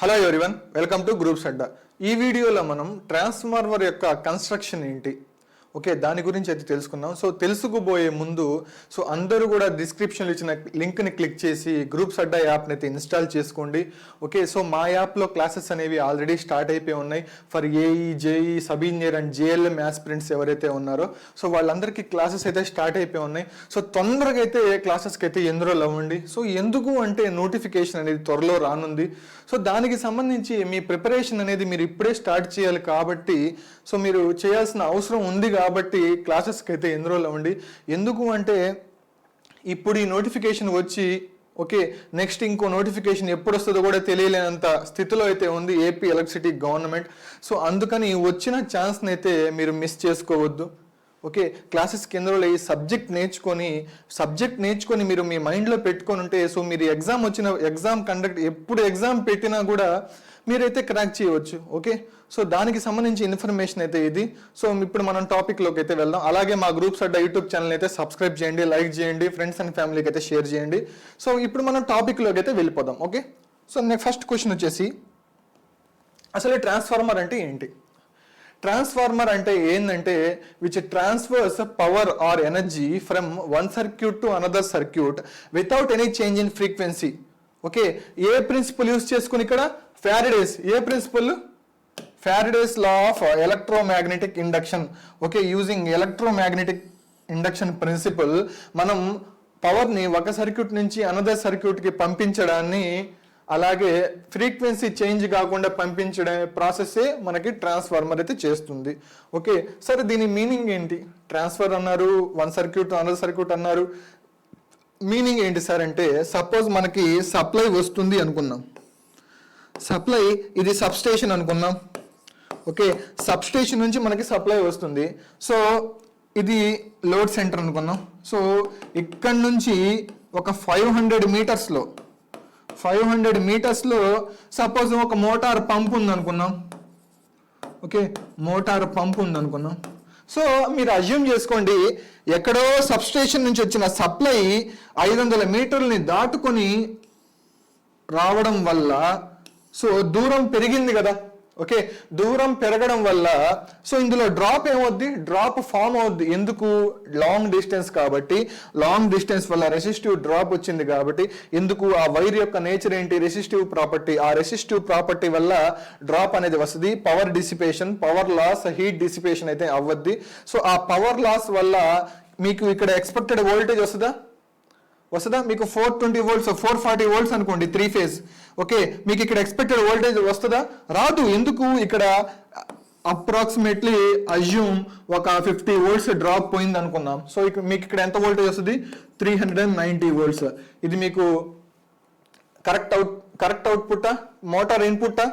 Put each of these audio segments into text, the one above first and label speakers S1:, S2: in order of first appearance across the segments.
S1: Hello everyone, welcome to groups Adda. ఈ వీడియోలో మనం ట్రాన్స్ఫార్మర్ యొక్క కన్స్ట్రక్షన్ ఏంటి, ఓకే, దాని గురించి అయితే తెలుసుకుందాం. సో తెలుసుకుపోయే ముందు అందరూ కూడా డిస్క్రిప్షన్లో ఇచ్చిన లింక్ని క్లిక్ చేసి గ్రూప్స్ అడ్డా యాప్ని అయితే ఇన్స్టాల్ చేసుకోండి. ఓకే, సో మా యాప్లో క్లాసెస్ అనేవి ఆల్రెడీ స్టార్ట్ అయిపోయి ఉన్నాయి for AE, JEE, sub engineer and JLM aspirants ఎవరైతే ఉన్నారో సో వాళ్ళందరికీ క్లాసెస్ అయితే స్టార్ట్ అయిపోయి ఉన్నాయి. సో తొందరగా అయితే క్లాసెస్కి అయితే ఎన్రోల్ అవ్వండి. సో ఎందుకు అంటే నోటిఫికేషన్ అనేది త్వరలో రానుంది. సో దానికి సంబంధించి మీ ప్రిపరేషన్ అనేది మీరు ఇప్పుడే స్టార్ట్ చేయాలి కాబట్టి సో మీరు చేయాల్సిన అవసరం ఉంది కాబట్టి క్లాసెస్కి అయితే ఎన్రోల్ అవ్వండి. ఎందుకు అంటే ఇప్పుడు ఈ నోటిఫికేషన్ వచ్చి ఓకే నెక్స్ట్ ఇంకో నోటిఫికేషన్ ఎప్పుడు వస్తుందో కూడా తెలియలేనంత స్థితిలో అయితే ఉంది ఏపీ ఎలక్ట్రిసిటీ గవర్నమెంట్. సో అందుకని వచ్చిన ఛాన్స్ని అయితే మీరు మిస్ చేసుకోవద్దు. ఓకే, క్లాసెస్కి ఎన్రోల్ అయ్యి సబ్జెక్ట్ నేర్చుకొని మీరు మీ మైండ్లో పెట్టుకొని ఉంటే సో మీరు ఎగ్జామ్ కండక్ట్ ఎప్పుడు ఎగ్జామ్ పెట్టినా కూడా మీరైతే క్రాక్ చేయవచ్చు. ఓకే, సో దానికి సంబంధించి ఇన్ఫర్మేషన్ అయితే ఇది. సో ఇప్పుడు మనం టాపిక్లోకి అయితే వెళ్దాం. అలాగే మా గ్రూప్స్ అడ్డా యూట్యూబ్ ఛానల్ అయితే సబ్స్క్రైబ్ చేయండి, లైక్ చేయండి, ఫ్రెండ్స్ అండ్ ఫ్యామిలీకి అయితే షేర్ చేయండి. సో ఇప్పుడు మనం టాపిక్లోకి అయితే వెళ్ళిపోదాం. ఓకే, సో ఫస్ట్ క్వశ్చన్ వచ్చేసి అసలు ట్రాన్స్ఫార్మర్ అంటే ఏంటి? ట్రాన్స్ఫార్మర్ అంటే ఏంటంటే which transfers power or energy from one circuit to another circuit without any change in frequency. Okay, ఏ ప్రిన్సిపల్ యూజ్ చేసుకుని ఇక్కడ Faraday's law of electromagnetic induction. Okay, using electromagnetic induction principle మనం పవర్ని ఒక సర్క్యూట్ నుంచి another సర్క్యూట్కి పంపించడాన్ని అలాగే frequency change కాకుండా పంపించడం ప్రాసెస్సే మనకి ట్రాన్స్ఫార్మర్ అయితే చేస్తుంది. ఓకే, సరే దీని మీనింగ్ ఏంటి? ట్రాన్స్ఫర్ అన్నారు, వన్ సర్క్యూట్ అనదర్ సర్క్యూట్ అన్నారు, మీనింగ్ ఏంటి సార్ అంటే సపోజ్ మనకి సప్లై వస్తుంది అనుకుందాం. సప్లై ఇది సబ్స్టేషన్ అనుకున్నాం. ఓకే, సబ్స్టేషన్ నుంచి మనకి సప్లై వస్తుంది. సో ఇది లోడ్ సెంటర్ అనుకున్నాం. సో ఇక్కడ నుంచి ఒక 500 మీటర్స్లో సపోజ్ ఒక మోటార్ పంప్ ఉంది అనుకున్నాం. ఓకే, మోటార్ పంప్ ఉంది అనుకున్నాం. సో మీరు అజ్యూమ్ చేసుకోండి, ఎక్కడో సబ్స్టేషన్ నుంచి వచ్చిన సప్లై 500 మీటర్లని దాటుకొని రావడం వల్ల సో దూరం పెరిగింది కదా. ఓకే, దూరం పెరగడం వల్ల సో ఇందులో డ్రాప్ ఏమవుద్ది? డ్రాప్ ఫామ్ అవుద్ది. ఎందుకు? లాంగ్ డిస్టెన్స్ కాబట్టి. లాంగ్ డిస్టెన్స్ వల్ల రెసిస్టివ్ డ్రాప్ వచ్చింది కాబట్టి. ఎందుకు? ఆ వైర్ యొక్క నేచర్ ఏంటి? Resistive property. ఆ రెసిస్టివ్ ప్రాపర్టీ వల్ల డ్రాప్ అనేది వస్తుంది. Power dissipation, power loss, heat dissipation అయితే అవ్వద్ది. సో ఆ పవర్ లాస్ వల్ల మీకు ఇక్కడ ఎక్స్పెక్టెడ్ వోల్టేజ్ వస్తుందా? మీకు 420 వోల్ట్స్ 440 వోల్ట్స్ అనుకోండి 3 ఫేజ్. ఓకే, మీకు ఇక్కడ ఎక్స్పెక్టెడ్ వోల్టేజ్ వస్తుందా? రాదు. ఎందుకు? ఇక్కడ అప్రాక్సిమేట్లీ అజ్యూమ్ ఒక 50 వోల్ట్స్ డ్రాప్ పోయింది అనుకుందాం. సో మీకు ఇక్కడ ఎంత వోల్టేజ్ వస్తుంది? 390 వోల్ట్స్. ఇది మీకు కరెక్ట్ అవుట్పుట్టా? మోటార్ ఇన్పుట్టా?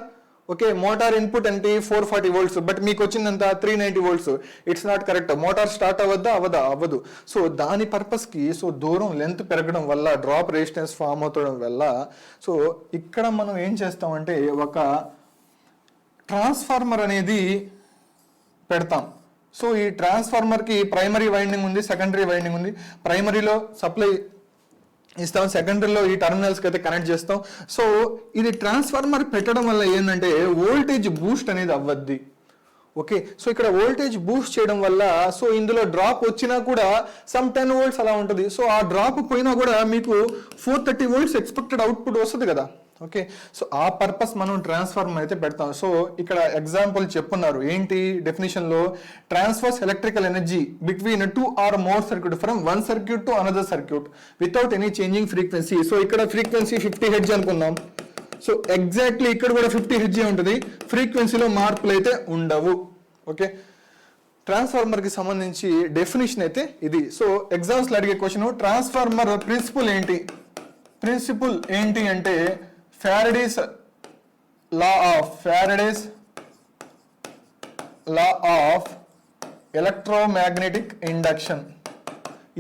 S1: ఓకే, మోటార్ ఇన్పుట్ అంటే 440 వోల్ట్స్, బట్ మీకు వచ్చిందంత 390 volts. It's not correct. Motor start అవ్వదు. సో దాని పర్పస్కి సో దూరం లెంత్ పెరగడం వల్ల డ్రాప్ రెసిస్టెన్స్ ఫామ్ అవుతడం వల్ల సో ఇక్కడ మనం ఏం చేస్తామంటే ఒక ట్రాన్స్ఫార్మర్ అనేది పెడతాం. సో ఈ ట్రాన్స్ఫార్మర్కి ప్రైమరీ వైండింగ్ ఉంది, సెకండరీ వైండింగ్ ఉంది. ప్రైమరీలో సప్లై ఇస్తాం, సెకండరీలో ఈ టర్మినల్స్కి అయితే కనెక్ట్ చేస్తాం. సో ఇది ట్రాన్స్ఫార్మర్ పెట్టడం వల్ల ఏంటంటే వోల్టేజ్ బూస్ట్ అనేది అవ్వద్ది. ఓకే, సో ఇక్కడ వోల్టేజ్ బూస్ట్ చేయడం వల్ల సో ఇందులో డ్రాప్ వచ్చినా కూడా సమ్ 10 వోల్ట్స్ అలా ఉంటుంది. సో ఆ డ్రాప్ పోయినా కూడా మీకు 430 వోల్ట్స్ ఎక్స్పెక్టెడ్ అవుట్పుట్ వస్తుంది కదా. ఓకే, సో ఆ పర్పస్ మనం ట్రాన్స్ఫార్మర్ అయితే పెడతాం. సో ఇక్కడ ఎగ్జాంపుల్ చెప్పున్నారు ఏంటి డెఫినేషన్లో? Transfers electrical energy between 2 or more circuit from one circuit to another circuit without any changing frequency. So ఇక్కడ ఫ్రీక్వెన్సీ 50 హెర్ట్జ్ అనుకుందాం. సో ఎగ్జాక్ట్లీ ఇక్కడ కూడా 50 హెర్ట్జ్ ఉంటుంది. ఫ్రీక్వెన్సీలో మార్పులు అయితే ఉండవు. ఓకే, ట్రాన్స్ఫార్మర్కి సంబంధించి డెఫినేషన్ అయితే ఇది. సో ఎగ్జామ్స్లో అడిగే క్వశ్చన్, ట్రాన్స్ఫార్మర్ ప్రిన్సిపల్ ఏంటి అంటే Faraday's law of electromagnetic induction.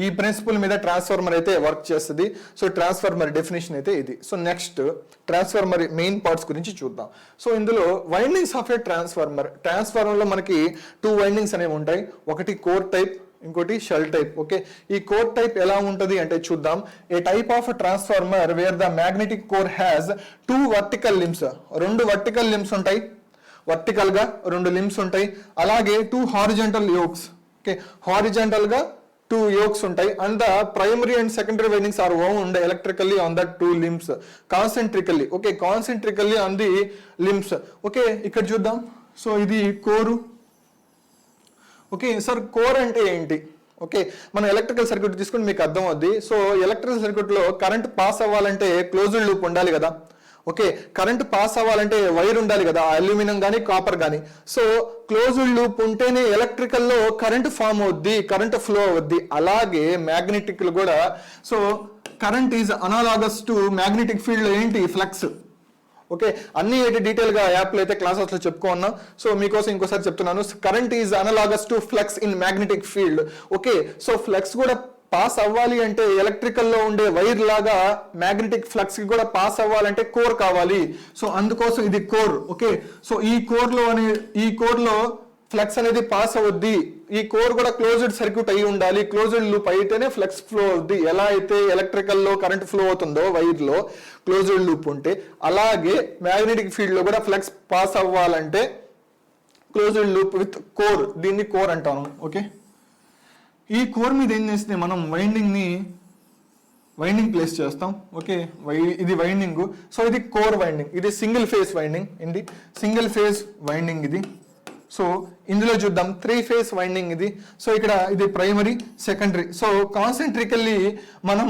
S1: ఈ ప్రిన్సిపల్ మీద ట్రాన్స్ఫార్మర్ అయితే వర్క్ చేస్తుంది. సో ట్రాన్స్ఫార్మర్ డెఫినేషన్ అయితే ఇది. So next transformer main parts గురించి చూద్దాం. సో ఇందులో వైండింగ్స్ ఆఫ్ ఏ ట్రాన్స్ఫార్మర్లో మనకి 2 వైండింగ్స్ అనేవి ఉంటాయి. ఒకటి కోర్ టైప్, ఇంకోటి షెల్ టైప్. ఓకే, ఈ కోర్ టైప్ ఎలా ఉంటుంది అంటే చూద్దాం. A type of transformer where the magnetic core has 2 vertical limbs, 2 vertical limbs ఉంటాయి, వర్టికల్ గా 2 లిమ్స్ ఉంటాయి, అలాగే 2 హారిజాంటల్ యోక్స్. ఓకే, హారిజాంటల్ గా 2 యోక్స్ ఉంటాయి, and the primary and secondary windings are wound electrically on the 2 limbs concentrically. Okay, concentrically on the limbs. Okay, ఇక్కడ చూద్దాం. So ఇది కోరు. ఓకే సార్, కోర్ అంటే ఏంటి? ఓకే, మనం ఎలక్ట్రికల్ సర్క్యూట్ తీసుకుని మీకు అర్థం అవుద్ది. సో ఎలక్ట్రికల్ సర్క్యూట్ లో కరెంట్ పాస్ అవ్వాలంటే క్లోజ్డ్ లూప్ ఉండాలి కదా. ఓకే, కరెంట్ పాస్ అవ్వాలంటే వైర్ ఉండాలి కదా, అల్యూమినియం కానీ కాపర్ కానీ. సో క్లోజ్డ్ లూప్ ఉంటేనే ఎలక్ట్రికల్ లో కరెంట్ ఫామ్ అవుద్ది, కరెంట్ ఫ్లో అవుద్ది. అలాగే మ్యాగ్నెటిక్ లో కూడా. So current is analogous to magnetic field లో ఏంటి? ఫ్లక్స్. ఓకే, అన్ని డీటెయిల్ గా యాప్ లో అయితే క్లాసెస్ లో చెప్పుకున్నాం. సో మీకోసం ఇంకోసారి చెప్తున్నాను. Current is analogous to flux in magnetic field. Okay, so flux కూడా పాస్ అవ్వాలి అంటే ఎలక్ట్రికల్ లో ఉండే వైర్ లాగా మ్యాగ్నెటిక్ ఫ్లక్స్ కి కూడా పాస్ అవ్వాలంటే కోర్ కావాలి. సో అందుకోసం ఇది కోర్. ఓకే, సో ఈ కోర్ లో ఫ్లక్స్ అనేది పాస్ అవుద్ది. ఈ కోర్ కూడా క్లోజ్డ్ సర్క్యూట్ అయి ఉండాలి, క్లోజ్డ్ లూప్ అయితేనే ఫ్లక్స్ ఫ్లో అవుద్ది. ఎలా అయితే ఎలక్ట్రికల్ లో కరెంట్ ఫ్లో అవుతుందో వైర్ లో క్లోజ్డ్ లూప్ ఉంటే, అలాగే మ్యాగ్నెటిక్ ఫీల్డ్ లో కూడా ఫ్లక్స్ పాస్ అవ్వాలంటే క్లోజ్డ్ లూప్ విత్ కోర్, దీన్ని కోర్ అంటాను. ఓకే, ఈ కోర్ మీద ఏం చేస్తే మనం వైండింగ్ ప్లేస్ చేస్తాం. ఓకే, ఇది వైండింగ్. సో ఇది కోర్ వైండింగ్, ఇది సింగిల్ ఫేజ్ వైండింగ్, ఇది సింగిల్ ఫేజ్ వైండింగ్ ఇది. సో ఇందులో చూద్దాం 3 ఫేజ్ వైండింగ్ ఇది. సో ఇక్కడ ఇది ప్రైమరీ, సెకండరీ. సో కాన్సెంట్రికల్లీ మనం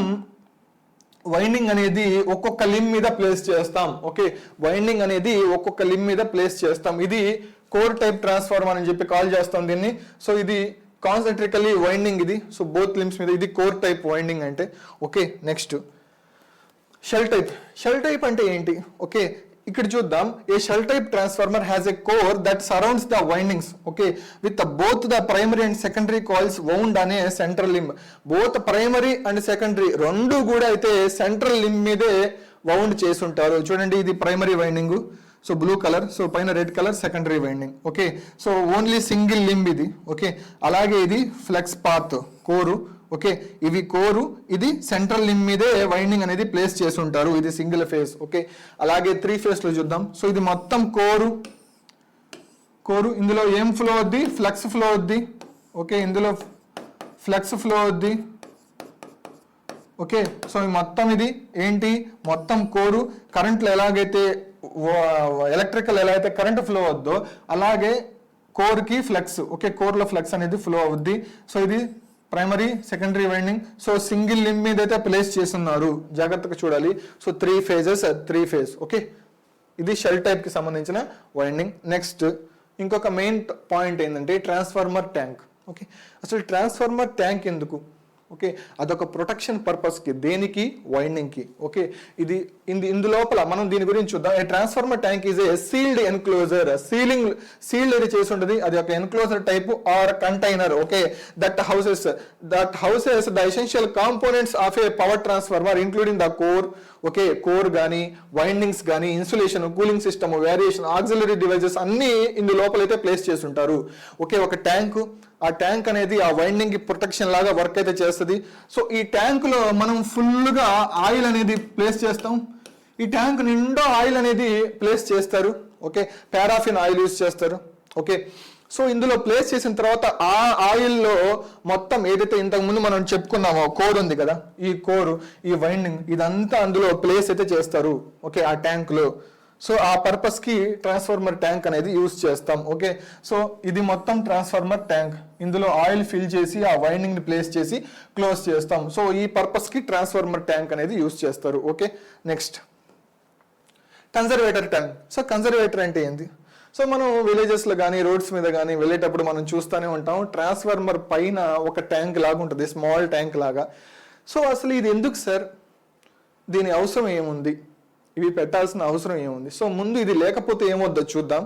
S1: వైండింగ్ అనేది ఒక్కొక్క లిమ్ మీద ప్లేస్ చేస్తాం. ఓకే, వైండింగ్ అనేది ఒక్కొక్క లిమ్ మీద ప్లేస్ చేస్తాం. ఇది కోర్ టైప్ ట్రాన్స్ఫార్మర్ అని చెప్పి కాల్ చేస్తాం దీన్ని. సో ఇది కాన్సెంట్రికల్లీ వైండింగ్ ఇది. సో బోత్ లిమ్స్ మీద ఇది కోర్ టైప్ వైండింగ్ అంటే. ఓకే, నెక్స్ట్ షెల్ టైప్ అంటే ఏంటి? ఓకే, ఇక్కడ చూద్దాం. A shell type transformer has a core that surrounds the windings. Okay, with both the primary and secondary coils wound అనే central limb. Both primary and secondary రెండు కూడా అయితే central లిమ్ మీదే wound చేసి ఉంటారు. చూడండి, ఇది primary winding, so blue colour, so పైన red colour secondary winding. Okay, so only single limb ఇది. ఓకే, అలాగే ఇది ఫ్లెక్స్ పాత్ కోరు. ఓకే, ఇవి కోరు, ఇది సెంట్రల్ లింబ్ మీదే వైండింగ్ అనేది ప్లేస్ చేసి ఉంటారు. ఇది సింగిల్ ఫేజ్. ఓకే, అలాగే 3 ఫేజ్ లో చూద్దాం. సో ఇది మొత్తం కోరు. ఇందులో ఏం ఫ్లో అవుద్ది? ఫ్లక్స్ ఫ్లో అవుద్ది. ఓకే, ఇందులో ఫ్లక్స్ ఫ్లో అవుద్ది. ఓకే, సో మొత్తం ఇది ఏంటి? మొత్తం కోరు. కరెంట్లో ఎలాగైతే ఎలక్ట్రికల్ ఎలా అయితే కరెంట్ ఫ్లో అవుద్దో అలాగే కోర్ కి ఫ్లక్స్. ఓకే, కోర్ లో ఫ్లక్స్ అనేది ఫ్లో అవుద్ది. సో ఇది primary, secondary winding. So single limb మీద అయితే ప్లేస్ చేస్తున్నారు, జాగ్రత్తగా చూడాలి. So 3 phase. ఓకే, ఇది షెల్ టైప్ కి సంబంధించిన వైండింగ్. నెక్స్ట్ ఇంకొక మెయిన్ పాయింట్ ఏంటంటే ట్రాన్స్ఫార్మర్ ట్యాంక్. ఓకే, అసలు ట్రాన్స్ఫార్మర్ ట్యాంక్ ఎందుకు? ఓకే, అదొక ప్రొటెక్షన్ పర్పస్ కి, దేనికి? వైండింగ్ కి. ఓకే, ఇందులోపల మనం దీని గురించి చూద్దాం. A transformer tank is a sealed enclosure. Sealed అది చేసి ఉంటుంది, అది ఒక enclosure type or container. Okay, that houses the essential components of a power transformer including the core. Okay, core కానీ వైండింగ్స్ కానీ insulation, cooling system, variation, auxiliary devices అన్ని ఇందు లోపలైతే ప్లేస్ చేసి ఉంటారు. ఓకే, ఒక ట్యాంక్, ఆ ట్యాంక్ అనేది ఆ వైండింగ్ కి ప్రొటెక్షన్ లాగా వర్క్ అయితే చేస్తుంది. సో ఈ ట్యాంక్ లో మనం ఫుల్ గా ఆయిల్ అనేది ప్లేస్ చేస్తాం. ఈ ట్యాంక్ నిండా ఆయిల్ అనేది ప్లేస్ చేస్తారు. ఓకే, పారాఫిన్ ఆయిల్ యూజ్ చేస్తారు. ఓకే, సో ఇందులో ప్లేస్ చేసిన తర్వాత ఆ ఆయిల్లో మొత్తం ఏదైతే ఇంతకు ముందు మనం చెప్పుకున్నామో కోర్ ఉంది కదా, ఈ కోరు, ఈ వైండింగ్, ఇదంతా అందులో ప్లేస్ అయితే చేస్తారు. ఓకే, ఆ ట్యాంక్ లో. సో ఆ పర్పస్ కి ట్రాన్స్ఫార్మర్ ట్యాంక్ అనేది యూజ్ చేస్తాం. ఓకే, సో ఇది మొత్తం ట్రాన్స్ఫార్మర్ ట్యాంక్. ఇందులో ఆయిల్ ఫిల్ చేసి ఆ వైండింగ్ ని ప్లేస్ చేసి క్లోజ్ చేస్తాం. సో ఈ పర్పస్ కి ట్రాన్స్ఫార్మర్ ట్యాంక్ అనేది యూజ్ చేస్తారు. Okay, next conservator tank. So conservator అంటే ఏంటి? సో మనం విలేజెస్ లో కానీ రోడ్స్ మీద కానీ వెళ్ళేటప్పుడు మనం చూస్తూనే ఉంటాం, ట్రాన్స్ఫార్మర్ పైన ఒక ట్యాంక్ లాగా ఉంటుంది, స్మాల్ ట్యాంక్ లాగా. సో అసలు ఇది ఎందుకు సార్? దీని అవసరం ఏముంది? ఇవి పెట్టాల్సిన అవసరం ఏముంది? సో ముందు ఇది లేకపోతే ఏమొద్దో చూద్దాం.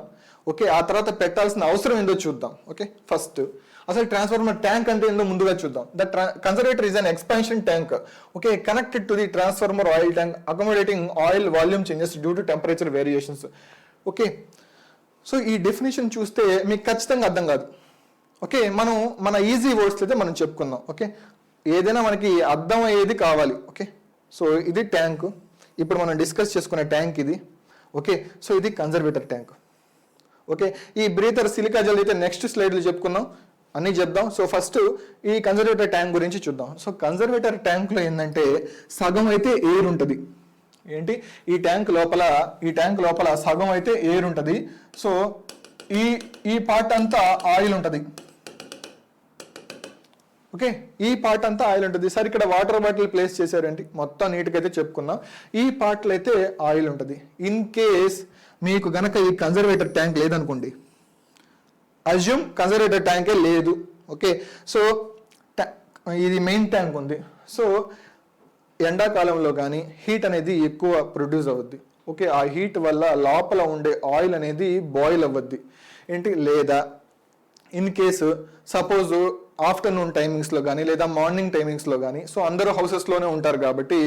S1: ఓకే, ఆ తర్వాత పెట్టాల్సిన అవసరం ఏందో చూద్దాం. ఓకే, ఫస్ట్ అసలు ట్రాన్స్ఫార్మర్ ట్యాంక్ అంటే ఏందో ముందుగా చూద్దాం. The conservator is an expansion tank. Okay, connected to the transformer oil tank accommodating oil volume changes due to temperature variations. Okay, so ఈ డెఫినేషన్ చూస్తే మీకు ఖచ్చితంగా అర్థం కాదు. ఓకే, మనం మన ఈజీ వర్డ్స్ అయితే మనం చెప్పుకుందాం. ఓకే, ఏదైనా మనకి అర్థం అయ్యేది కావాలి. ఓకే, సో ఇది ట్యాంకు, ఇప్పుడు మనం డిస్కస్ చేసుకునే ట్యాంక్ ఇది. ఓకే, సో ఇది కన్జర్వేటర్ ట్యాంక్. ఓకే, ఈ బ్రీతర్ సిలికా జెల్ అయితే నెక్స్ట్ స్లైడ్లో చెప్పుకుందాం, అన్నీ చెప్దాం. సో ఫస్ట్ ఈ కన్జర్వేటర్ ట్యాంక్ గురించి చూద్దాం. సో కన్జర్వేటర్ ట్యాంక్లో ఏంటంటే సగం అయితే ఎయిర్ ఉంటుంది. ఏంటి, ఈ ట్యాంక్ లోపల సగం అయితే ఎయిర్ ఉంటుంది. సో ఈ పార్ట్ అంతా ఆయిల్ ఉంటుంది. ఓకే, ఈ పార్ట్ అంతా ఆయిల్ ఉంటుంది. సరే, ఇక్కడ వాటర్ బాటిల్ ప్లేస్ చేశారండి, మొత్తం నీట్గా అయితే చెప్పుకున్నాం. ఈ పార్ట్లో అయితే ఆయిల్ ఉంటుంది. ఇన్ కేస్ మీకు గనక ఈ కన్జర్వేటర్ ట్యాంక్ లేదనుకోండి, అజ్యూమ్ కన్జర్వేటర్ ట్యాంకే లేదు. ఓకే, సో ఇది మెయిన్ ట్యాంక్ ఉంది. సో ఎండాకాలంలో కానీ హీట్ అనేది ఎక్కువ ప్రొడ్యూస్ అవుద్ది. ఓకే, ఆ హీట్ వల్ల లోపల ఉండే ఆయిల్ అనేది బాయిల్ అవ్వద్ది. ఏంటి, లేదా ఇన్ కేసు సపోజ్ ఆఫ్టర్నూన్ టైమింగ్స్లో కానీ లేదా మార్నింగ్ టైమింగ్స్లో కానీ, సో అందరూ హౌసెస్లోనే ఉంటారు కాబట్టి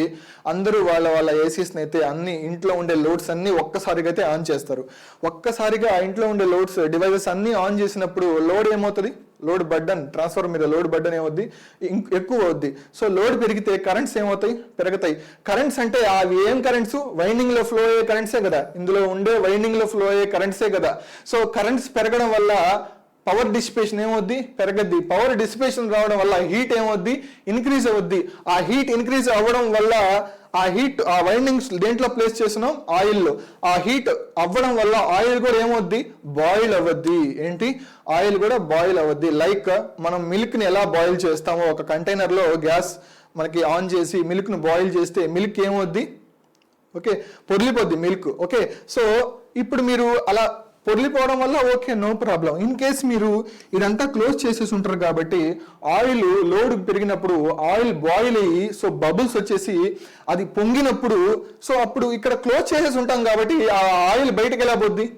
S1: అందరూ వాళ్ళ ఏసీస్ని అయితే అన్ని ఇంట్లో ఉండే లోడ్స్ అన్నీ ఒక్కసారిగా అయితే ఆన్ చేస్తారు. ఒక్కసారిగా ఆ ఇంట్లో ఉండే లోడ్స్ డివైజెస్ అన్నీ ఆన్ చేసినప్పుడు లోడ్ ఏమవుతుంది, లోడ్ బర్డన్, ట్రాన్స్ఫర్ మీద లోడ్ బర్డన్ ఏమవుద్ది, ఎక్కువ అవుద్ది. సో లోడ్ పెరిగితే కరెంట్స్ ఏమవుతాయి, పెరుగుతాయి. కరెంట్స్ అంటే అవి ఏం కరెంట్స్, వైండింగ్ లో ఫ్లో అయ్యే కరెంట్సే కదా, ఇందులో ఉండే వైండింగ్ లో ఫ్లో అయ్యే కరెంట్సే కదా. సో కరెంట్స్ పెరగడం వల్ల పవర్ డిసిపేషన్ ఏమవుద్ది, పెరగద్ది. పవర్ డిసిపేషన్ రావడం వల్ల హీట్ ఏమవుద్ది, ఇంక్రీజ్ అవుద్ది. ఆ హీట్ ఇంక్రీజ్ అవ్వడం వల్ల ఆ వైండింగ్స్ దేంట్లో ప్లేస్ చేస్తున్నాం, ఆయిల్లో. ఆ హీట్ అవ్వడం వల్ల ఆయిల్ కూడా ఏమవుద్ది, బాయిల్ అవ్వద్ది. ఏంటి, ఆయిల్ కూడా బాయిల్ అవ్వద్ది. లైక్ మనం మిల్క్ని ఎలా బాయిల్ చేస్తామో, ఒక కంటైనర్లో గ్యాస్ మనకి ఆన్ చేసి మిల్క్ను బాయిల్ చేస్తే మిల్క్ ఏమవుద్ది, ఓకే, పొర్లిపోద్ది మిల్క్. ఓకే, సో ఇప్పుడు మీరు అలా పొర్లిపోవడం వల్ల okay, no problem. In case మీరు ఇదంతా క్లోజ్ చేసేసి ఉంటారు కాబట్టి ఆయిల్ లోడ్ పెరిగినప్పుడు ఆయిల్ బాయిల్ అయ్యి సో బబుల్స్ వచ్చేసి అది పొంగినప్పుడు, సో అప్పుడు ఇక్కడ క్లోజ్ చేసేసి ఉంటాం కాబట్టి ఆ ఆయిల్ బయటకు ఎలా పోద్ది,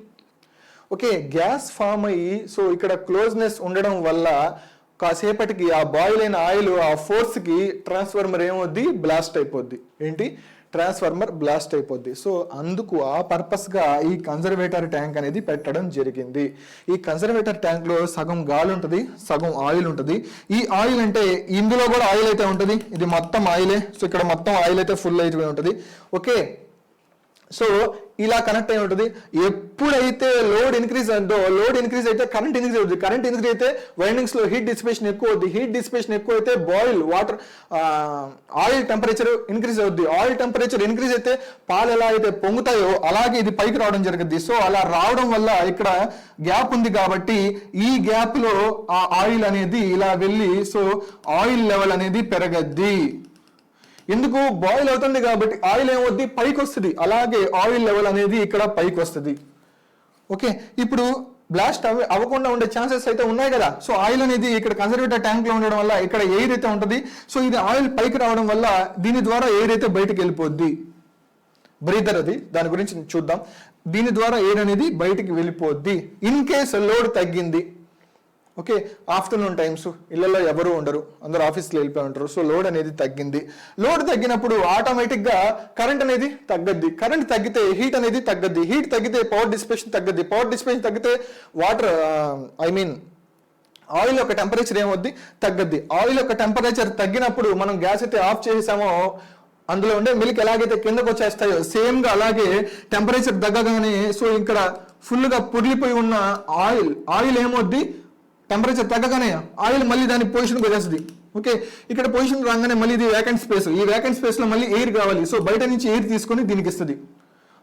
S1: ఓకే, గ్యాస్ ఫామ్ అయ్యి సో ఇక్కడ క్లోజ్నెస్ ఉండడం వల్ల కాసేపటికి ఆ బాయిల్ అయిన ఆయిల్ ఆ ఫోర్స్కి ట్రాన్స్ఫార్మర్ ఏమవుద్ది, బ్లాస్ట్ అయిపోద్ది. ఏంటి, ట్రాన్స్ఫార్మర్ బ్లాస్ట్ అయిపోద్ది. సో అందుకు ఆ పర్పస్గా ఈ కన్జర్వేటర్ ట్యాంక్ అనేది పెట్టడం జరిగింది. ఈ కన్జర్వేటర్ ట్యాంక్లో సగం గాలి ఉంటుంది, సగం ఆయిల్ ఉంటుంది. ఈ ఆయిల్ అంటే ఇందులో కూడా ఆయిల్ అయితే ఉంటుంది, ఇది మొత్తం ఆయిలే. సో ఇక్కడ మొత్తం ఆయిల్ అయితే ఫుల్ అయిపోయి ఉంటుంది. ఓకే, సో ఇలా కనెక్ట్ అయి ఉంటుంది. ఎప్పుడైతే లోడ్ ఇంక్రీజ్ అయిందో, లోడ్ ఇంక్రీజ్ అయితే కరెంట్ ఇంక్రీజ్ అవుతుంది. కరెంట్ ఇంక్రీజ్ అయితే వైండింగ్స్ లో హీట్ డిసిపేషన్ ఎక్కువ అవుతుంది. హీట్ డిసిపేషన్ ఎక్కువ అయితే boil water oil temperature increase అవుద్ది. ఆయిల్ టెంపరేచర్ ఇంక్రీజ్ అయితే పాలు ఎలా అయితే పొంగుతాయో అలాగే ఇది పైకి రావడం జరుగుద్ది. సో అలా రావడం వల్ల ఇక్కడ గ్యాప్ ఉంది కాబట్టి ఈ గ్యాప్ లో ఆ ఆయిల్ అనేది ఇలా వెళ్ళి సో ఆయిల్ లెవెల్ అనేది పెరగద్ది. ఎందుకు, బాయిల్ అవుతుంది కాబట్టి ఆయిల్ ఏమవుద్ది, పైకి వస్తుంది. అలాగే ఆయిల్ లెవెల్ అనేది ఇక్కడ పైకి వస్తుంది. ఓకే, ఇప్పుడు బ్లాస్ట్ అవ్వకుండా ఉండే ఛాన్సెస్ అయితే ఉన్నాయి కదా. సో ఆయిల్ అనేది ఇక్కడ కన్జర్వేటర్ ట్యాంక్ లో ఉండడం వల్ల ఇక్కడ ఎయిర్ అయితే ఉంటుంది. సో ఇది ఆయిల్ పైకి రావడం వల్ల దీని ద్వారా ఎయిర్ అయితే బయటకు వెళ్ళిపోద్ది. బ్రీదర్ అది, దాని గురించి చూద్దాం. దీని ద్వారా ఎయిర్ అనేది బయటికి వెళ్ళిపోద్ది. ఇన్ కేస్ లోడ్ తగ్గింది, ఓకే, ఆఫ్టర్నూన్ టైమ్స్ ఇళ్లలో ఎవరు ఉండరు, అందరూ ఆఫీస్లో వెళ్ళిపోయి ఉంటారు. సో లోడ్ అనేది తగ్గింది. లోడ్ తగ్గినప్పుడు ఆటోమేటిక్గా కరెంట్ అనేది తగ్గద్ది. కరెంట్ తగ్గితే హీట్ అనేది తగ్గద్ది. హీట్ తగ్గితే పవర్ డిసిపేషన్ తగ్గద్ది. పవర్ డిసిపేషన్ తగ్గితే వాటర్ ఆయిల్ యొక్క టెంపరేచర్ ఏమవుద్ది, తగ్గద్ది. ఆయిల్ యొక్క టెంపరేచర్ తగ్గినప్పుడు మనం గ్యాస్ అయితే ఆఫ్ చేసామో అందులో ఉండే మిల్క్ ఎలాగైతే కిందకు వచ్చేస్తాయో సేమ్గా అలాగే టెంపరేచర్ తగ్గగానే సో ఇక్కడ ఫుల్గా పొర్లిపోయి ఉన్న ఆయిల్ ఏమవుద్ది, టెంపరేచర్ తగ్గగానే ఆయిల్ మళ్ళీ దాని పొజిషన్కి వచ్చేస్తుంది. ఓకే, ఇక్కడ పొజిషన్ రాగానే మళ్ళీ ఇది వేకెంట్ స్పేస్. ఈ వేకెంట్ స్పేస్లో మళ్ళీ ఎయిర్ కావాలి. సో బయట నుంచి ఎయిర్ తీసుకొని దీనికి ఇస్తుంది.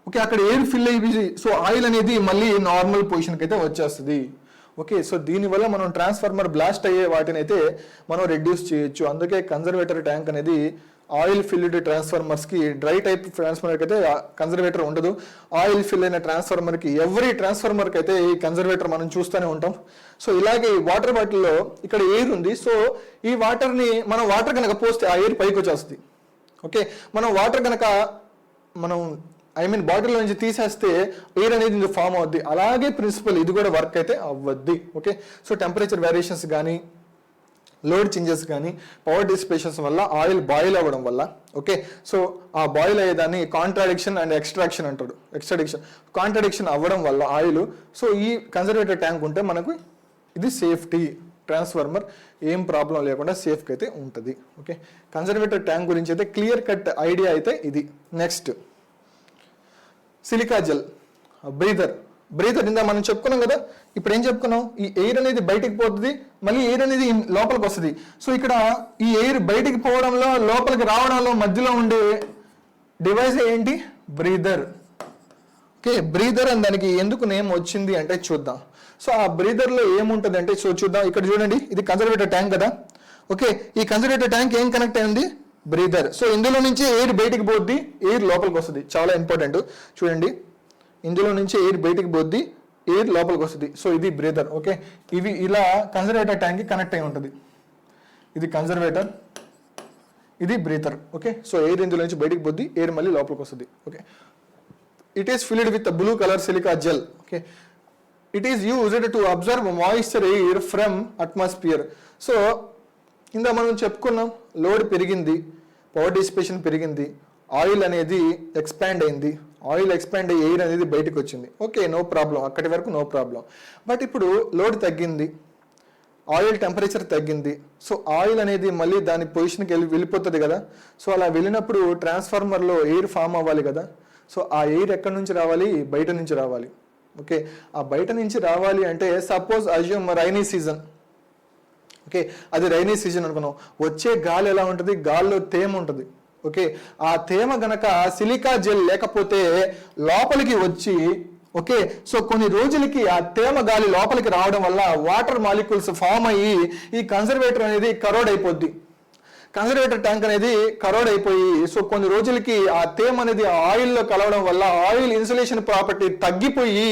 S1: ఓకే, అక్కడ ఎయిర్ ఫిల్ అయిపోయి సో ఆయిల్ అనేది మళ్ళీ నార్మల్ పొజిషన్కి అయితే వచ్చేస్తుంది. ఓకే, సో దీనివల్ల మనం ట్రాన్స్ఫార్మర్ బ్లాస్ట్ అయ్యే వాటిని అయితే మనం రెడ్యూస్ చేయొచ్చు. అందుకే కన్జర్వేటర్ ట్యాంక్ అనేది ఆయిల్ ఫిల్డ్ ట్రాన్స్ఫార్మర్స్కి, డ్రై టైప్ ట్రాన్స్ఫార్మర్కి అయితే కన్జర్వేటర్ ఉండదు. ఆయిల్ ఫిల్ అయిన ట్రాన్స్ఫార్మర్కి, ఎవ్రీ ట్రాన్స్ఫార్మర్కి అయితే ఈ కన్జర్వేటర్ మనం చూస్తూనే ఉంటాం. సో ఇలాగే ఈ వాటర్ బాటిల్లో ఇక్కడ ఎయిర్ ఉంది. సో ఈ వాటర్ని మనం వాటర్ కనుక పోస్తే ఆ ఎయిర్ పైకి వచ్చేస్తుంది. ఓకే, మనం వాటర్ కనుక బాటిల్లో నుంచి తీసేస్తే ఎయిర్ అనేది ఇది ఫామ్ అవుద్ది. అలాగే ప్రిన్సిపల్ ఇది కూడా వర్క్ అయితే అవ్వద్ది. ఓకే, సో టెంపరేచర్ వేరియేషన్స్ కానీ లోడ్ చేంజెస్ కానీ పవర్ డిసిపేషన్స్ వల్ల ఆయిల్ బాయిల్ అవ్వడం వల్ల, ఓకే, సో ఆ బాయిల్ అయ్యేదాన్ని కాంట్రాడిక్షన్ అండ్ ఎక్స్ట్రాక్షన్ అంటాడు. కాంట్రాడిక్షన్ అవ్వడం వల్ల ఆయిల్, సో ఈ కన్జర్వేటర్ ట్యాంక్ ఉంటే మనకు ఇది సేఫ్టీ. ట్రాన్స్ఫార్మర్ ఏం ప్రాబ్లం లేకుండా సేఫ్గా అయితే ఉంటుంది. ఓకే, కన్జర్వేటర్ ట్యాంక్ గురించి అయితే క్లియర్ కట్ ఐడియా అయితే ఇది. నెక్స్ట్ సిలికా జెల్ బ్రీదర్ ఇందా మనం చెప్పుకున్నాం కదా. ఇప్పుడు ఏం చెప్పుకున్నాం, ఈ ఎయిర్ అనేది బయటికి పోతుంది, మళ్ళీ ఎయిర్ అనేది లోపలికి వస్తుంది. సో ఇక్కడ ఈ ఎయిర్ బయటికి పోవడంలో లోపలికి రావడంలో మధ్యలో ఉండే డివైస్ ఏంటి, బ్రీదర్. ఓకే, బ్రీదర్ అని దానికి ఎందుకు నేమ్ వచ్చింది అంటే చూద్దాం. సో ఆ బ్రీదర్లో ఏముంటుంది అంటే చూద్దాం. ఇక్కడ చూడండి, ఇది కన్జర్వేటర్ ట్యాంక్ కదా. ఓకే, ఈ కన్జర్వేటర్ ట్యాంక్ ఏం కనెక్ట్ అయింది, బ్రీదర్. సో ఇందులో నుంచి ఎయిర్ బయటికి పోద్ది, ఎయిర్ లోపలికి వస్తుంది. చాలా ఇంపార్టెంట్ చూడండి, ఇందులో నుంచి ఎయిర్ బయటికి పోద్ది, ఎయిర్ లోపలికి వస్తుంది. సో ఇది బ్రీదర్. ఓకే, ఇవి ఇలా కన్జర్వేటర్ ట్యాంక్కి కనెక్ట్ అయి ఉంటుంది. ఇది కన్జర్వేటర్, ఇది బ్రీదర్. ఓకే, సో ఎయిర్ ఇందులో నుంచి బయటికి పోద్ది, ఎయిర్ మళ్ళీ లోపలికి వస్తుంది. Okay, it is filled with blue colour silica gel. Okay, it is used to observe moisture air from atmosphere. So ఇందా మనం చెప్పుకున్నాం, లోడ్ పెరిగింది, పవర్ డిసిపేషన్ పెరిగింది, ఆయిల్ అనేది ఎక్స్పాండ్ అయింది, ఆయిల్ ఎక్స్పాండ్ అయ్యి ఎయిర్ అనేది బయటకు వచ్చింది. ఓకే, నో ప్రాబ్లం, అక్కడి వరకు నో ప్రాబ్లం. బట్ ఇప్పుడు లోడ్ తగ్గింది, ఆయిల్ టెంపరేచర్ తగ్గింది. సో ఆయిల్ అనేది మళ్ళీ దాని పొజిషన్కి వెళ్ళిపోతుంది కదా. సో అలా వెళ్ళినప్పుడు ట్రాన్స్ఫార్మర్లో ఎయిర్ ఫామ్ అవ్వాలి కదా. సో ఆ ఎయిర్ ఎక్కడి నుంచి రావాలి, బయట నుంచి రావాలి. ఓకే, ఆ బయట నుంచి రావాలి అంటే suppose assume rainy season. Okay, అది రైనీ సీజన్ అనుకున్నాం. వచ్చే గాలి ఎలా ఉంటుంది, గాల్లో తేమ ఉంటుంది. ఓకే, ఆ తేమ గనక సిలికా జెల్ లేకపోతే లోపలికి వచ్చి, ఓకే, సో కొన్ని రోజులకి ఆ తేమ గాలి లోపలికి రావడం వల్ల వాటర్ మాలిక్యూల్స్ ఫామ్ అయ్యి ఈ కన్జర్వేటర్ అనేది కరోడ్ అయిపోద్ది. కన్జర్వేటర్ ట్యాంక్ అనేది కరోడ్ అయిపోయి, సో కొన్ని రోజులకి ఆ తేమ అనేది ఆయిల్లో కలవడం వల్ల ఆయిల్ ఇన్సులేషన్ ప్రాపర్టీ తగ్గిపోయి,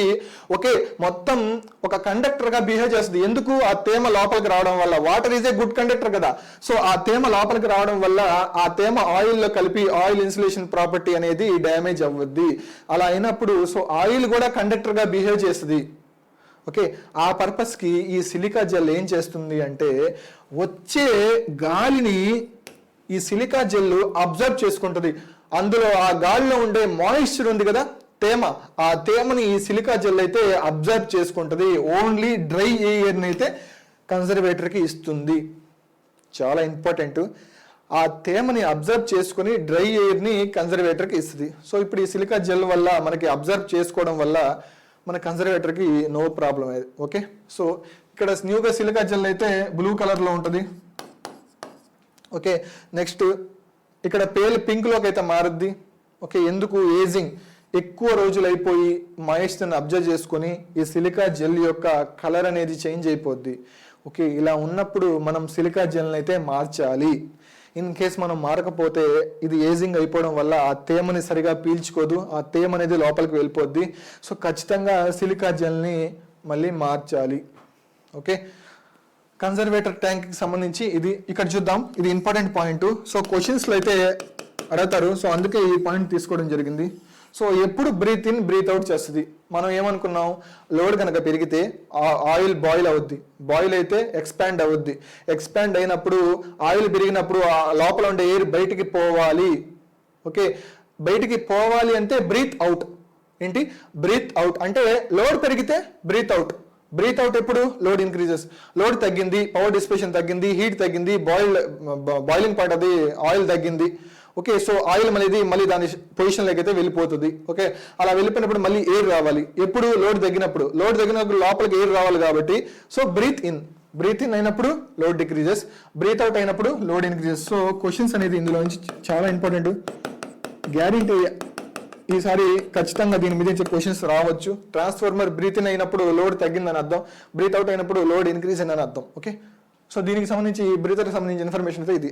S1: ఓకే, మొత్తం ఒక కండక్టర్ గా బిహేవ్ చేస్తుంది. ఎందుకు, ఆ తేమ లోపలికి రావడం వల్ల. Water is a good conductor కదా. సో ఆ తేమ లోపలికి రావడం వల్ల ఆ తేమ ఆయిల్లో కలిపి ఆయిల్ ఇన్సులేషన్ ప్రాపర్టీ అనేది డ్యామేజ్ అవ్వద్ది. అలా అయినప్పుడు సో ఆయిల్ కూడా కండక్టర్ గా బిహేవ్ చేస్తుంది. ఓకే, ఆ పర్పస్కి ఈ సిలికా జెల్ ఏం చేస్తుంది అంటే వచ్చే గాలిని ఈ సిలికా జెల్ అబ్జర్వ్ చేసుకుంటుంది. అందులో ఆ గాలిలో ఉండే మాయిశ్చర్ ఉంది కదా, తేమ, ఆ తేమని ఈ సిలికా జెల్ అయితే అబ్జర్వ్ చేసుకుంటుంది. ఓన్లీ డ్రై ఎయిర్ని అయితే కన్జర్వేటర్కి ఇస్తుంది. చాలా ఇంపార్టెంట్, ఆ తేమని అబ్జర్వ్ చేసుకుని డ్రై ఎయిర్ని కన్జర్వేటర్కి ఇస్తుంది. సో ఇప్పుడు ఈ సిలికా జెల్ వల్ల మనకి అబ్జర్వ్ చేసుకోవడం వల్ల మన కన్జర్వేటర్కి నో ప్రాబ్లం. ఓకే, సో ఇక్కడ న్యూగా సిలికా జెల్ అయితే బ్లూ కలర్లో ఉంటుంది. ఓకే, నెక్స్ట్ ఇక్కడ పేల్ పింక్లోకి అయితే మారుద్ది. ఓకే, ఎందుకు, ఏజింగ్ ఎక్కువ రోజులు అయిపోయి మాయిశ్చర్ని అబ్జర్వ్ చేసుకొని ఈ సిలికా జెల్ యొక్క కలర్ అనేది చేంజ్ అయిపోద్ది. ఓకే, ఇలా ఉన్నప్పుడు మనం సిలికా జెల్ని అయితే మార్చాలి. ఇన్ కేస్ మనం మారకపోతే ఇది ఏజింగ్ అయిపోవడం వల్ల ఆ తేమని సరిగా పీల్చుకోదు, ఆ తేమ అనేది లోపలికి వెళ్ళిపోద్ది. సో ఖచ్చితంగా సిలికా జెల్ని మళ్ళీ మార్చాలి. ఓకే, కన్జర్వేటర్ ట్యాంక్కి సంబంధించి ఇది ఇక్కడ చూద్దాం. ఇది ఇంపార్టెంట్ పాయింట్. సో క్వశ్చన్స్లో అయితే అడుగుతారు, సో అందుకే ఈ పాయింట్ తీసుకోవడం జరిగింది. సో ఎప్పుడు బ్రీత్ ఇన్ బ్రీత్ అవుట్ చేస్తుంది. మనం ఏమనుకున్నాం, లోడ్ కనుక పెరిగితే ఆయిల్ బాయిల్ అవుద్ది, బాయిల్ అయితే ఎక్స్పాండ్ అవుద్ది, ఎక్స్పాండ్ అయినప్పుడు ఆయిల్ పెరిగినప్పుడు ఆ లోపల ఉండే ఎయిర్ బయటికి పోవాలి. ఓకే, బయటికి పోవాలి అంటే బ్రీత్ అవుట్. ఏంటి, బ్రీత్ అవుట్ అంటే లోడ్ పెరిగితే బ్రీత్ అవుట్. బ్రీత్ అవుట్ ఎప్పుడు, లోడ్ ఇంక్రీజెస్, లోడ్ తగ్గింది, పవర్ డిసిపేషన్ తగ్గింది, హీట్ తగ్గింది, బాయిలింగ్ పార్ట్ అది ఆయిల్ తగ్గింది. ఓకే, సో ఆయిల్ మళ్ళీ దాని పొజిషన్లోకి అయితే వెళ్ళిపోతుంది. ఓకే, అలా వెళ్ళిపోయినప్పుడు మళ్ళీ ఎయిర్ రావాలి. ఎప్పుడు, లోడ్ తగ్గినప్పుడు. లోడ్ తగ్గినప్పుడు లోపలికి ఎయిర్ రావాలి కాబట్టి సో బ్రీత్ ఇన్ అయినప్పుడు లోడ్ డిక్రీజెస్, బ్రీత్ అవుట్ అయినప్పుడు లోడ్ ఇంక్రీజెస్. సో క్వశ్చన్స్ అనేది ఇందులో నుంచి చాలా ఇంపార్టెంట్. గ్యారెంటీ ఈసారి ఖచ్చితంగా దీని మీద క్వశ్చన్స్ రావచ్చు. ట్రాన్స్ఫార్మర్ బ్రీత్ ఇన్ అయినప్పుడు లోడ్ తగ్గిందని అర్థం, బ్రీత్ అవుట్ అయినప్పుడు లోడ్ ఇంక్రీజ్ అని అర్థం. ఓకే, సో దీనికి సంబంధించి బ్రీతర్కి సంబంధించిన ఇన్ఫర్మేషన్ అయితే ఇది.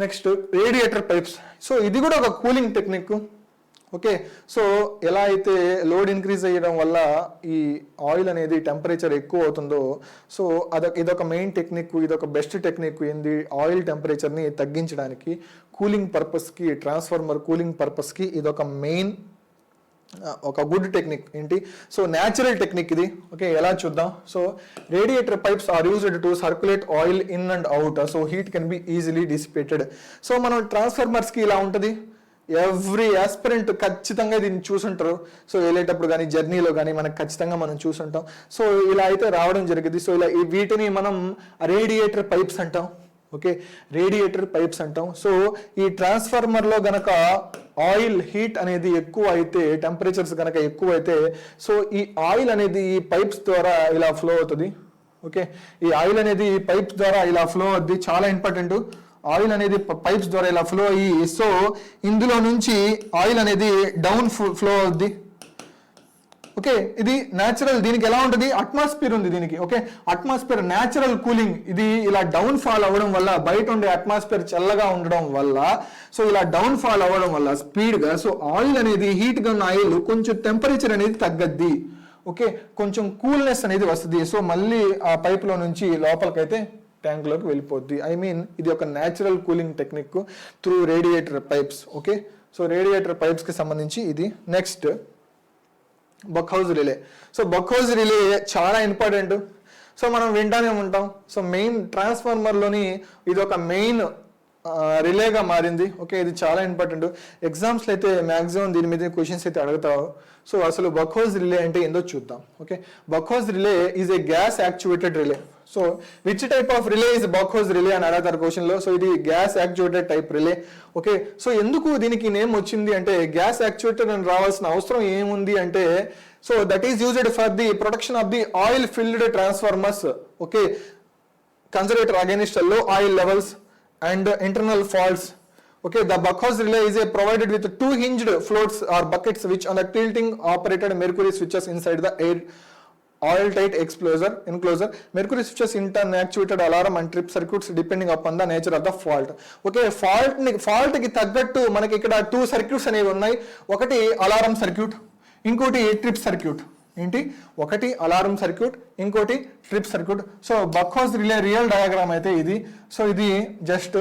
S1: Next radiator pipes. సో ఇది కూడా ఒక కూలింగ్ టెక్నిక్. ఓకే, సో ఎలా అయితే లోడ్ ఇంక్రీజ్ అయ్యడం వల్ల ఈ ఆయిల్ అనేది టెంపరేచర్ ఎక్కువ అవుతుందో, సో ఇదొక మెయిన్ టెక్నిక్, ఇదొక బెస్ట్ టెక్నిక్. ఏంది, ఆయిల్ టెంపరేచర్ని తగ్గించడానికి కూలింగ్ పర్పస్కి, ట్రాన్స్ఫార్మర్ కూలింగ్ పర్పస్కి ఇదొక మెయిన్ ఒక గుడ్ టెక్నిక్. ఏంటి, సో న్యాచురల్ టెక్నిక్ ఇది. ఓకే, ఎలా చూద్దాం. So radiator pipes are used to circulate oil in and out, so heat can be easily dissipated. So మనం ట్రాన్స్ఫార్మర్స్కి ఇలా ఉంటుంది, ఎవ్రీ ఆస్పిరెంట్ ఖచ్చితంగా దీన్ని చూసుంటారు. సో వెళ్ళేటప్పుడు కానీ జర్నీలో కానీ మనకు ఖచ్చితంగా మనం చూసుంటాం. సో ఇలా అయితే రావడం జరిగింది. సో ఇలా వీటిని మనం రేడియేటర్ పైప్స్ అంటాం. ఓకే, రేడియేటర్ పైప్స్ అంటాం. సో ఈ ట్రాన్స్ఫార్మర్లో గనక ఆయిల్ హీట్ అనేది ఎక్కువ అయితే, టెంపరేచర్స్ కనుక ఎక్కువ అయితే, సో ఈ ఆయిల్ అనేది ఈ పైప్స్ ద్వారా ఇలా ఫ్లో అవుతుంది. ఓకే, ఈ ఆయిల్ అనేది ఈ పైప్స్ ద్వారా ఇలా ఫ్లో అవుద్ది. చాలా ఇంపార్టెంట్. ఆయిల్ అనేది పైప్స్ ద్వారా ఇలా ఫ్లో అయ్యి, సో ఇందులో నుంచి ఆయిల్ అనేది డౌన్ ఫ్లో అవుద్ది. ఓకే, ఇది న్యాచురల్. దీనికి ఎలా ఉంటుంది, అట్మాస్ఫియర్ ఉంది దీనికి. Okay, atmosphere natural cooling. ఇది ఇలా డౌన్ ఫాల్ అవ్వడం వల్ల, బయట ఉండే అట్మాస్ఫియర్ చల్లగా ఉండడం వల్ల, సో ఇలా డౌన్ ఫాల్ అవ్వడం వల్ల స్పీడ్గా, సో ఆయిల్ అనేది హీట్గా ఉన్న ఆయిల్ కొంచెం టెంపరేచర్ అనేది తగ్గద్ది. ఓకే, కొంచెం కూల్నెస్ అనేది వస్తుంది. సో మళ్ళీ ఆ పైప్లో నుంచి లోపలికైతే ట్యాంక్లోకి వెళ్ళిపోద్ది. ఐ మీన్ ఇది ఒక natural cooling technique through radiator pipes. Okay, so radiator పైప్స్కి సంబంధించి ఇది. Next Buchholz relay. So Buchholz relay చాలా ఇంపార్టెంట్. సో మనం వింటానే ఉంటాం. సో మెయిన్ ట్రాన్స్ఫార్మర్లోని ఇది ఒక మెయిన్ రిలేగా మారింది. ఓకే, ఇది చాలా ఇంపార్టెంట్. ఎగ్జామ్స్లో అయితే మ్యాక్సిమం దీని మీద క్వశ్చన్స్ అయితే అడుగుతావు. సో అసలు బక్ హౌస్ రిలే అంటే ఏందో చూద్దాం. Okay, Buchholz relay is a gas actuated relay. So which type of relay is Buchholz relay అని అడుగుతారు క్వశ్చన్లో. సో ఇది gas actuated type relay. Okay, so ఎందుకు దీనికి నేమ్ వచ్చింది అంటే, గ్యాస్ యాక్చువేటెడ్ అని రావాల్సిన అవసరం ఏముంది అంటే, so that is used for the protection of the oil filled transformers. Okay, conservator against లో oil levels and internal faults. Okay, the buckhouse relay is provided with two hinged floats or buckets which on the tilting operated mercury switches inside the air oil tight enclosure. Mercury switches in turn actuated alarm and trip circuits depending upon the nature of the fault. Okay, fault ki taggattu manaki ikkada two circuits అనేవి ఉన్నాయి. ఒకటి alarm circuit, ఇంకోటి trip circuit. ఏంటి, ఒకటి alarm circuit, ఇంకోటి trip circuit. So Buchholz relay real diagram అయితే ఇది. So ఇది జస్ట్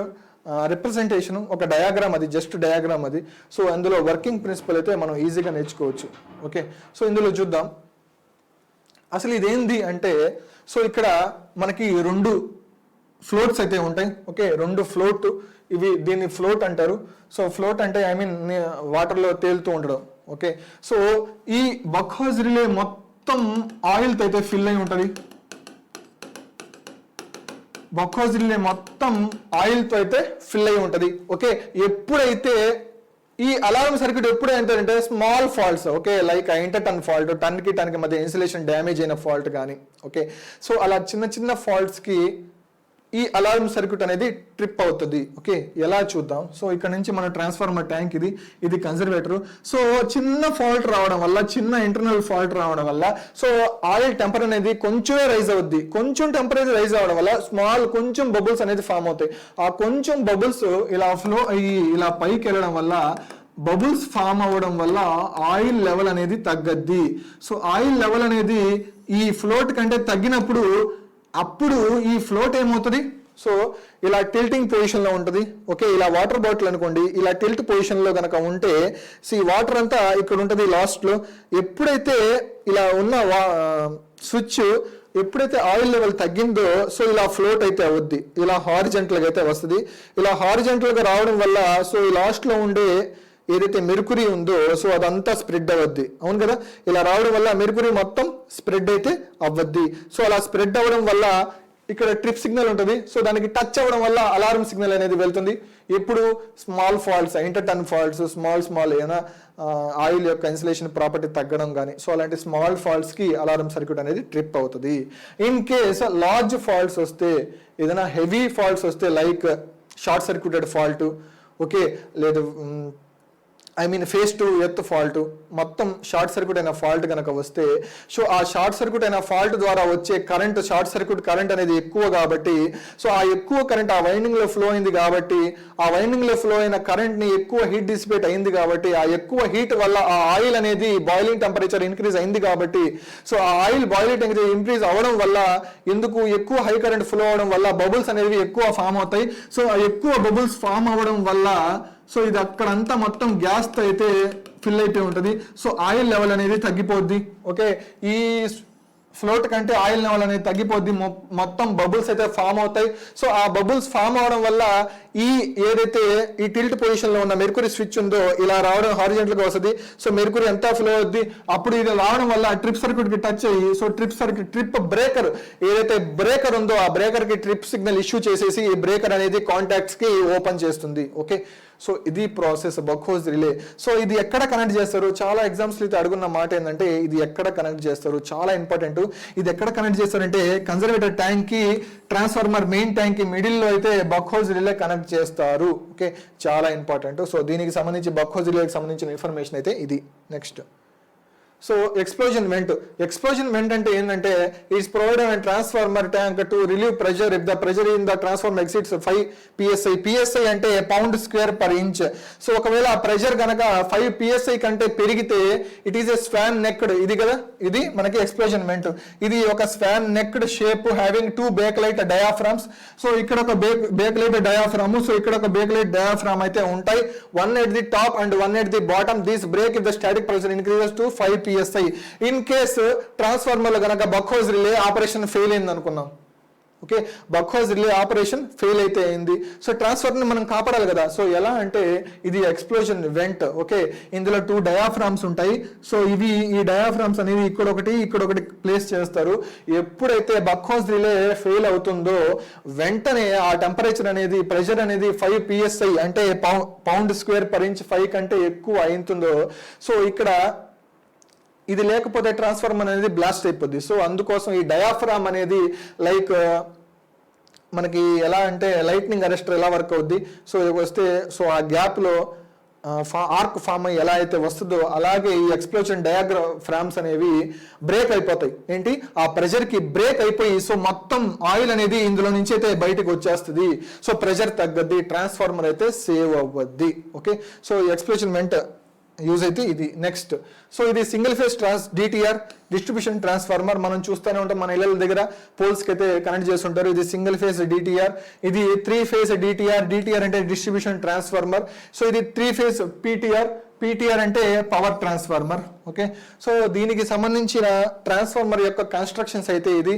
S1: రిప్రజెంటేషన్, ఒక డయాగ్రామ్, అది జస్ట్ డయాగ్రామ్ అది. సో అందులో వర్కింగ్ ప్రిన్సిపల్ అయితే మనం ఈజీగా నేర్చుకోవచ్చు. ఓకే, సో ఇందులో చూద్దాం అసలు ఇదేంది అంటే, సో ఇక్కడ మనకి రెండు ఫ్లోట్స్ అయితే ఉంటాయి. ఓకే, రెండు ఫ్లోట్, ఇవి దీన్ని ఫ్లోట్ అంటారు. సో ఫ్లోట్ అంటే ఐ మీన్ వాటర్లో తేలుతూ ఉండడం. ఓకే, సో ఈ బక్ హౌస్ రిలే మొత్తం ఆయిల్తో అయితే ఫిల్ అయి ఉంటుంది. బక్ హౌస్ రిలే మొత్తం ఆయిల్తో అయితే ఫిల్ అయి ఉంటుంది. ఓకే, ఎప్పుడైతే ఈ అలారం సర్క్యూట్ ఎప్పుడు ఏంటంటే small faults, okay, like inter turn fault, టన్కి మధ్య ఇన్సులేషన్ డ్యామేజ్ అయిన ఫాల్ట్ కానీ, ఓకే, సో అలా చిన్న చిన్న ఫాల్ట్స్కి ఈ అలారం సర్క్యూట్ అనేది ట్రిప్ అవుతుంది. ఓకే, ఎలా చూద్దాం. సో ఇక్కడ నుంచి మన ట్రాన్స్ఫార్మర్ ట్యాంక్, ఇది కన్సర్వేటర్. సో చిన్న ఫాల్ట్ రావడం వల్ల, చిన్న ఇంటర్నల్ ఫాల్ట్ రావడం వల్ల, సో ఆయిల్ టెంపర్ అనేది కొంచెమే రైజ్ అవుద్ది. కొంచెం టెంపరేచర్ రైజ్ అవడం వల్ల స్మాల్ కొంచెం బబుల్స్ అనేది ఫామ్ అవుతాయి. ఆ కొంచెం బబుల్స్ ఇలా ఫ్లో అయ్యి ఇలా పైకి వెళ్ళడం వల్ల, బబుల్స్ ఫామ్ అవ్వడం వల్ల ఆయిల్ లెవెల్ అనేది తగ్గద్ది. సో ఆయిల్ లెవెల్ అనేది ఈ ఫ్లోట్ కంటే తగ్గినప్పుడు, అప్పుడు ఈ ఫ్లోట్ ఏమవుతుంది, సో ఇలా టిల్టింగ్ పొజిషన్లో ఉంటుంది. ఓకే, ఇలా వాటర్ బాటిల్ అనుకోండి, ఇలా టిల్ట్ పొజిషన్లో కనుక ఉంటే, సో ఈ వాటర్ అంతా ఇక్కడ ఉంటుంది లాస్ట్లో. ఎప్పుడైతే ఇలా ఉన్న స్విచ్ ఎప్పుడైతే ఆయిల్ లెవెల్ తగ్గిందో, సో ఇలా ఫ్లోట్ అయితే అవుద్ది, ఇలా హారిజెంటల్గా అయితే వస్తుంది. ఇలా హారిజెంటల్గా రావడం వల్ల, సో ఈ లాస్ట్లో ఉండే ఏదైతే మెర్కురీ ఉందో, సో అదంతా స్ప్రెడ్ అవ్వద్ది. అవును కదా, ఇలా రావడం వల్ల మెర్కురీ మొత్తం స్ప్రెడ్ అయితే అవ్వద్ది. సో అలా స్ప్రెడ్ అవ్వడం వల్ల ఇక్కడ ట్రిప్ సిగ్నల్ ఉంటుంది. సో దానికి టచ్ అవ్వడం వల్ల అలారం సిగ్నల్ అనేది వెళ్తుంది. ఎప్పుడు small faults, inter turn faults, small ఏమైనా ఆయిల్ యొక్క ఇన్సులేషన్ ప్రాపర్టీ తగ్గడం కానీ, సో అలాంటి స్మాల్ ఫాల్ట్స్కి అలారం సర్క్యూట్ అనేది ట్రిప్ అవుతుంది. ఇన్ కేస్ లార్జ్ ఫాల్ట్స్ వస్తే, ఏదైనా హెవీ ఫాల్ట్స్ వస్తే, like short circuited fault, okay, లేదు I mean phase to earth fault, మొత్తం షార్ట్ సర్క్యూట్ అయిన ఫాల్ట్ కనుక వస్తే, సో ఆ షార్ట్ సర్క్యూట్ అయిన ఫాల్ట్ ద్వారా వచ్చే కరెంట్, షార్ట్ సర్క్యూట్ కరెంట్ అనేది ఎక్కువ కాబట్టి, సో ఆ ఎక్కువ కరెంట్ ఆ వైండింగ్లో ఫ్లో అయింది కాబట్టి, ఆ వైండింగ్లో ఫ్లో అయిన కరెంట్ని ఎక్కువ హీట్ డిసిపేట్ అయింది కాబట్టి, ఆ ఎక్కువ హీట్ వల్ల ఆ ఆయిల్ అనేది బాయిలింగ్ టెంపరేచర్ ఇంక్రీజ్ అయింది కాబట్టి, సో ఆ ఆయిల్ బాయిలింగ్ టెంపరేచర్ ఇంక్రీజ్ అవ్వడం వల్ల, ఎందుకు ఎక్కువ హై కరెంట్ ఫ్లో అవడం వల్ల బబుల్స్ అనేవి ఎక్కువ ఫామ్ అవుతాయి. సో ఆ ఎక్కువ బబుల్స్ ఫామ్ అవ్వడం వల్ల, సో ఇది అక్కడంతా మొత్తం గ్యాస్తో అయితే ఫిల్ అయిపోయి ఉంటుంది. సో ఆయిల్ లెవెల్ అనేది తగ్గిపోద్ది. ఓకే, ఈ ఫ్లోట్ కంటే ఆయిల్ లెవెల్ అనేది తగ్గిపోద్ది, మొత్తం బబుల్స్ అయితే ఫామ్ అవుతాయి. సో ఆ బబుల్స్ ఫామ్ అవడం వల్ల ఈ ఏదైతే ఈ టిల్ట్ పొజిషన్ లో ఉన్న మెర్కురీ స్విచ్ ఉందో ఇలా రావడం హారిజెంటల్ గా వస్తుంది. సో మెర్కురీ ఎంత ఫ్లో అవుద్ది, అప్పుడు ఇది రావడం వల్ల ట్రిప్ సర్క్యూట్ కి టచ్ అయ్యి, సో ట్రిప్ బ్రేకర్ ఏదైతే బ్రేకర్ ఉందో ఆ బ్రేకర్ కి ట్రిప్ సిగ్నల్ ఇష్యూ చేసేసి ఈ బ్రేకర్ అనేది కాంటాక్ట్స్ కి ఓపెన్ చేస్తుంది. ఓకే, సో ఇది ప్రాసెస్ బక్ హోజ్ రిలే. సో ఇది ఎక్కడ కనెక్ట్ చేస్తారు, చాలా ఎగ్జామ్స్ అయితే అడుగున్న మాట ఏంటంటే ఇది ఎక్కడ కనెక్ట్ చేస్తారు, చాలా ఇంపార్టెంట్. ఇది ఎక్కడ కనెక్ట్ చేస్తారంటే కన్జర్వేటర్ ట్యాంక్ కి ట్రాన్స్ఫార్మర్ మెయిన్ ట్యాంక్ కి మిడిల్ లో అయితే బక్ హోజ్ రిలే కనెక్ట్ చేస్తారు. ఓకే, చాలా ఇంపార్టెంట్. సో దీనికి సంబంధించి బక్ హోజ్ రిలేకి సంబంధించిన ఇన్ఫర్మేషన్ అయితే ఇది. నెక్స్ట్, సో ఎక్స్ప్లోజన్ వెంట్ అంటే ఏంటంటే it's provided and transformer tank to relieve pressure if the pressure in the transformer exceeds 5 PSI. PSI అంటే pound square per inch. So ఒకవేళ ఆ ప్రెషర్ కనుక 5 PSI కంటే పెరిగితే it is a swan necked. ఇది కదా, ఇది మనకి ఎక్స్ప్లోజన్ వెంట్. ఇది ఒక swan necked shape having 2 bakelite diaphragms. So ఇక్కడ ఒక బేక్లైట్ డయాఫ్రామ్, సో ఇక్కడ ఒక బేక్లైట్ డయాఫ్రామ్ అయితే ఉంటాయి. One at the top and one at the bottom. This break if the static pressure increases to 5 PSI. In case transformer లో కనుక బక్ hose relay operation fail అయింది అనుకున్నాం. ఓకే, బక్ హోజ్ రిలే ఆపరేషన్ ఫెయిల్ అయితే అయింది. So transformer మనం కాపాడాలి కదా. So ఎలా అంటే ఇది ఎక్స్ప్లోజన్ వెంట్. ఓకే, ఇందులో 2 డయాఫ్రామ్స్ ఉంటాయి. సో ఇవి ఈ డయాఫ్రామ్స్ అనేవి ఇక్కడ ఒకటి ప్లేస్ చేస్తారు. ఎప్పుడైతే బక్ హోజ్ రిలే ఫెయిల్ అవుతుందో వెంటనే ఆ టెంపరేచర్ అనేది ప్రెషర్ అనేది 5 PSI అంటే పౌండ్ స్క్వేర్ పర్ ఇంచ్ 5 కంటే ఎక్కువ అవుతుందో, సో ఇక్కడ ఇది లేకపోతే ట్రాన్స్ఫార్మర్ అనేది బ్లాస్ట్ అయిపోద్ది. సో అందుకోసం ఈ డయాఫ్రామ్ అనేది లైక్ మనకి ఎలా అంటే లైట్నింగ్ అరెస్టర్ ఎలా వర్క్ అవుద్ది. సో ఇది వస్తే సో ఆ గ్యాప్లో ఆర్క్ ఫామ్ అయ్యి ఎలా అయితే వస్తుందో అలాగే ఈ ఎక్స్ప్లోజన్ డయాఫ్రామ్స్ అనేవి బ్రేక్ అయిపోతాయి. ఏంటి, ఆ ప్రెషర్కి బ్రేక్ అయిపోయి సో మొత్తం ఆయిల్ అనేది ఇందులో నుంచి అయితే బయటకు వచ్చేస్తుంది. సో ప్రెషర్ తగ్గద్ది, ట్రాన్స్ఫార్మర్ అయితే సేవ్ అవ్వద్ది. Okay, so explosion vent use అయితే ఇది. నెక్స్ట్, సో ఇది single phase DTR distribution transformer. మనం చూస్తూనే ఉంటాం మన ఇళ్ళ దగ్గర పోల్స్కి అయితే కనెక్ట్ చేస్తుంటారు. ఇది సింగిల్ ఫేజ్ DTR. ఇది 3 ఫేజ్ DTR అంటే డిస్ట్రిబ్యూషన్ ట్రాన్స్ఫార్మర్. సో ఇది 3 ఫేజ్ PTR అంటే పవర్ ట్రాన్స్ఫార్మర్. ఓకే, సో దీనికి సంబంధించిన ట్రాన్స్ఫార్మర్ యొక్క కన్స్ట్రక్షన్స్ అయితే ఇది.